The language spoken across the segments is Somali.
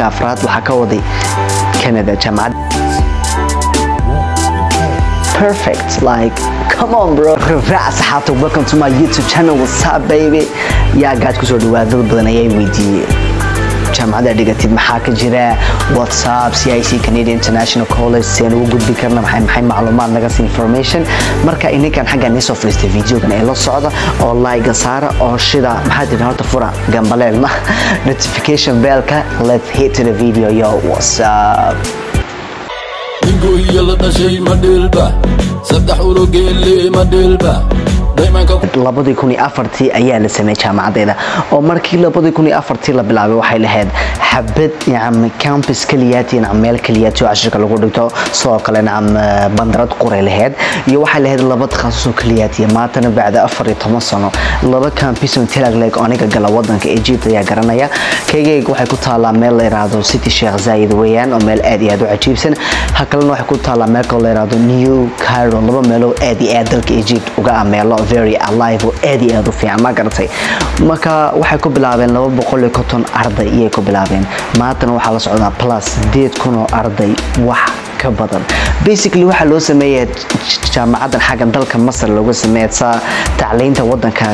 sanadka afraad waxa ka waday Canada jaamacad perfect like come on bro rafas hato welcome to my YouTube channel what's up baby ya gaad ku soo dhawaado badan ayay weydiiyay jaamacada dhigatid maxaa ka jira WhatsApp CIC Canadian International College seen ugu gudbi karna maxay macluumaad naga siin information marka ininkan xagga nisoo fliistay videogan ee la socda oo like saara oo shida maxaa jira horta fura gambaleel ma notification bell-ka let's hit to the video yo what's up ingo yalla dashay madilba saddex urugele madilba 2004 ayaa la sameeyay jaamacadeeda oo markii 2004 la bilaabay waxay lahayd xabad yaam campus kaliyaati yaam meel kaliyaati oo ashirka lagu dhigto soo kale yaam bandarad qoray lahayd iyo waxay lahayd laba takhasus kaliyaati maantana bacda 14 sano laba campus oo tilag leeg aniga gala wadanka Egypt ayaa garanaya kaygayga waxay ku taalaa meel la yiraahdo City Sheikh Zayed weeyaan oo meel aad iyo aad u cajiibsan halkan waxay ku taalaa meel la yiraahdo New Karo laba meel oo aad iyo aad dalka Egypt uga ameelo very alive oo aad iyo aad u fiican ma garatay marka waxay ku bilaabeen 250 arday iyo ku bilaabeen maantana waxa la socdaa plus 8,000 arday wax ka badan basically waxa loo sameeyay jaamacadda xagga dalka Masar looga sameeyay tacliinta wadanka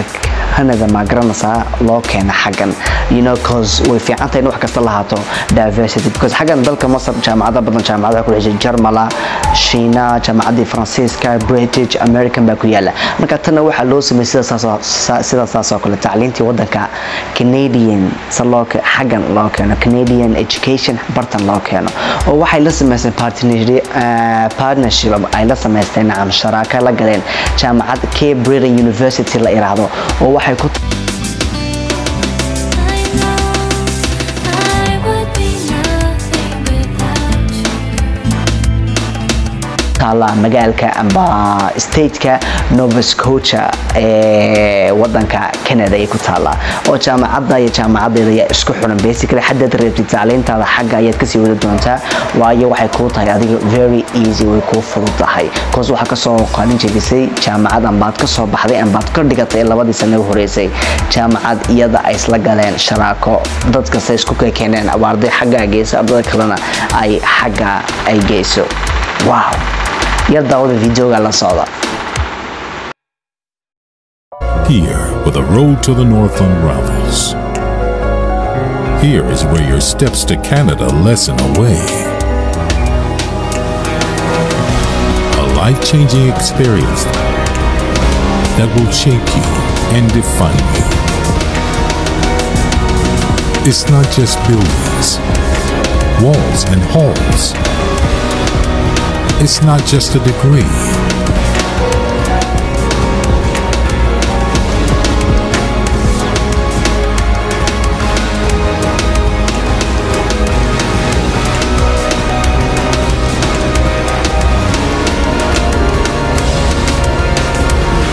Canada ma garanaysaa loo keenay xaggan you know cause way fiicantahay in wax kasta la haato diversity because xaggan dalka Masar jaamacadda badan jaamacadaha ku xigay Jarmala Shiina jaamacadda Faransiiska British American ba ku yaala marka tan waxa loo sameeyay sidaas oo kale tacliintii wadanka Canadian salooka xaggan loo keeno Canadian education bartan loo keeno oo waxay la sameeyeen partnership ay la sameeyeen aan sharaaka la galeen jaamacad Cambridge University la iraado oo waxay ku taala magaalka amba state-ka Nova Scotia ee wadanka Canada ay ku taala oo jaamacadeeda isku xiran basically hadda reebtid tacliintaada xagga ayaad ka sii wada doontaa waayo waxay ku tahay adiga very easy way ku fududahay cause waxa ka soo qalin jebisay jaamacad ambaad ka soo baxday ambaad ka dhigatay labadii sano horeysay jaamacad iyada ay isla galeen sharaako dadka say isku keeneen awaarday xagga geesa ardada kalena ay xagga ay geeso wow yada wada videoga la socda Here, where the road to the north unravels. Here is where your steps to Canada lessen away. A life-changing experience that will shape you and define you. It's not just buildings, walls and halls. It's not just a degree.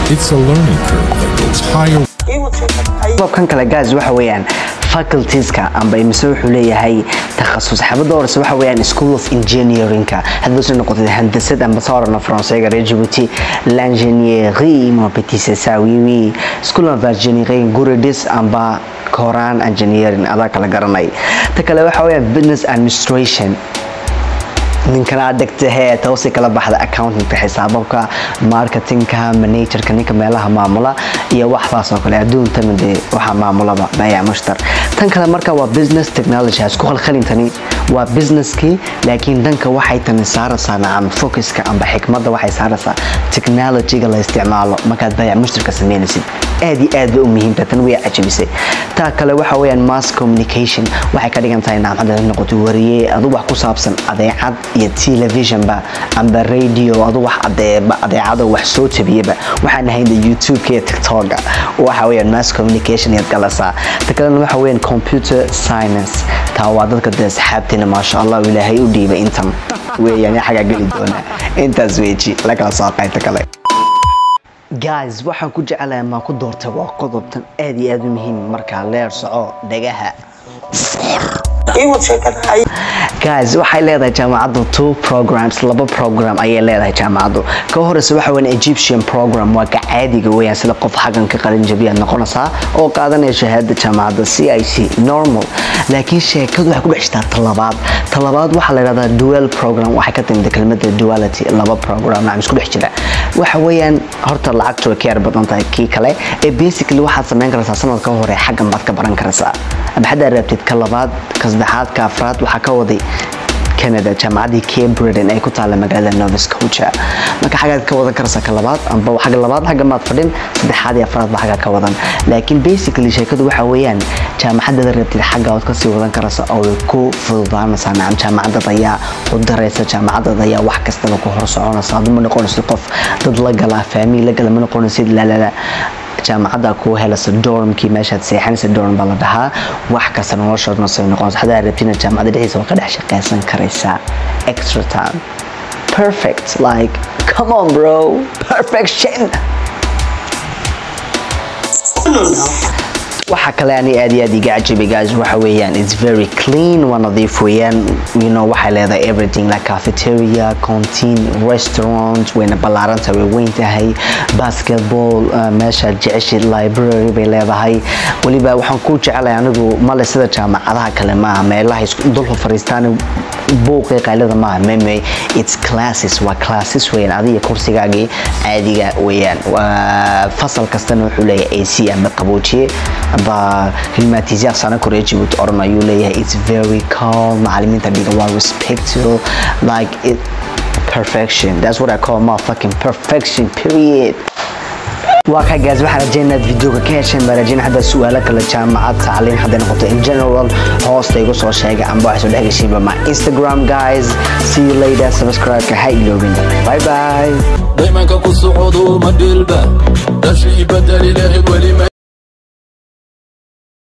It's a learning curve that goes higher. kan kale guys waxa weeyaan faculties-ka amba imsoo wuxuu leeyahay takhasus xabada horse waxa weeyaan School of Engineering-ka hadda soo noqotay handasad amba saarna Faransiiga Djibouti l'ingénierie mon petit c'est ça oui School of Engineering Guridis amba Koran Engineering ada kala garanay ta kale waxa weeyaan Business Administration ninkan adagtahay tawsi kala baxda accounting xisaabka marketingka managerka ninka meelaha maamula iyo waxaas oo kale adduunta mid waxa maamulada baya mushtar tan kale marka waa business technology isku khalintani waa businesski laakiin danka waxay tan saaraysaa aan focuska amba xikmadda waxay saaraysaa technology-ga la isticmaalo marka baya mushtarka sameynaysid aad u muhiim tan way ajibisay ta kale waxa weeyaan mass communication waxay ka dhigan tahay naamada noqoto wariye adu wax ku saabsan adeecad iyo television ba amba radio adu wax adeecada wax soo tabiyaba waxaan ahayn YouTube iyo TikTok waxa weeyaan mass communication iyo galasa ta kale waxa weeyaan computer science taa waa dadka asxaabtina ma sha Allah ilaahay u dhiibay intan weeyaan xaga gali doona intaas weeji la kala soo qaybta kale guys waxaan ku jecelahay ma ku doortay waa qodobtan aad iyo aad u muhiim marka leer soco dhagaha guys waxay leedahay jaamacadu 2 programs laba program ayay leedahay jaamacadu ka horeysa waxa weyn Egyptian program waa ka caadiga weeyaan sida qof xagan ka qalin jabiya noqonaysa oo qaadanaya shahaadada jaamacada CIC normal laakiin sheekadu waxay ku dhextaa talabaad waxa la yiraahdaa dual program waxay ka timid kelmadda duality laba program aan isku dhex jira waxa weeyaan horta lacagtu ka yar badan tahay kii kale ee basically waxa sameyn kartaa sanadka hore xagan baad ka baran kartaa abxada rabtid ka labaad ka saddexaad ka afraad waxa ka waday Canada jaamacadii Cambridge ay ku taala magaalada Nova Scotia marka xagaad ka wada karsa ka labaad amba waxa labaad xaga maad fadhin saddexaad iyo afraad ba xaga ka wadan laakiin basically sheekadu waxa weeyaan jaamacadda rabtid xaga aad ka sii wadan karsa oo ku fududaanaysa jaamacadda ayaa u dareysa jaamacadda ayaa wax kasta ku hor soconaysa aduma noqonayso qof dad la gala family la gala ma noqonayso la jaamacadda ku helaysa dormkii meesha seexanaysa dorm baa la dhahaa wax kasta noloshoodna soo noqonaysa hadaa rabtina jaamacadda dhexdiisa waa ka dhex shaqeysan karaysaa extra time perfect like come on bro perfection waxa kale aan aad iga cajibi guys waxa weeyaan it's very clean one of the weeyaan you know waxa leedahay everything like cafeteria canteen restaurant weena balaaranta way weyn tahay basketball meesha jeceshay library bay leedahay waliba waxaan ku jecelahay anigu male sida jaamacadaha kale ma meelaha isku dul fariistaan buuqay qaylada ma meme it's classes weeyaan adiga kursigaagi caadiga weeyaan fasal kastana wuxuu leeyahay AC ama qaboojiye ba klimatizar sana koreeji wuu orna you leeyahay it's very calm macallimiinta dhiga waa respectful like it perfection that's what I call my fucking perfection period waxa guys waxaan rajaynayaa videoga ka heshay barajin hada su'aalo kala jaamacad tacliin hadda noqoto in general hoosta igu soo sheega amba wax soo dhageyshiba my Instagram guys see you later subscribe ka ha iloobin bye bye daymanka ku socdo ma dilba dashi badali lahayd wali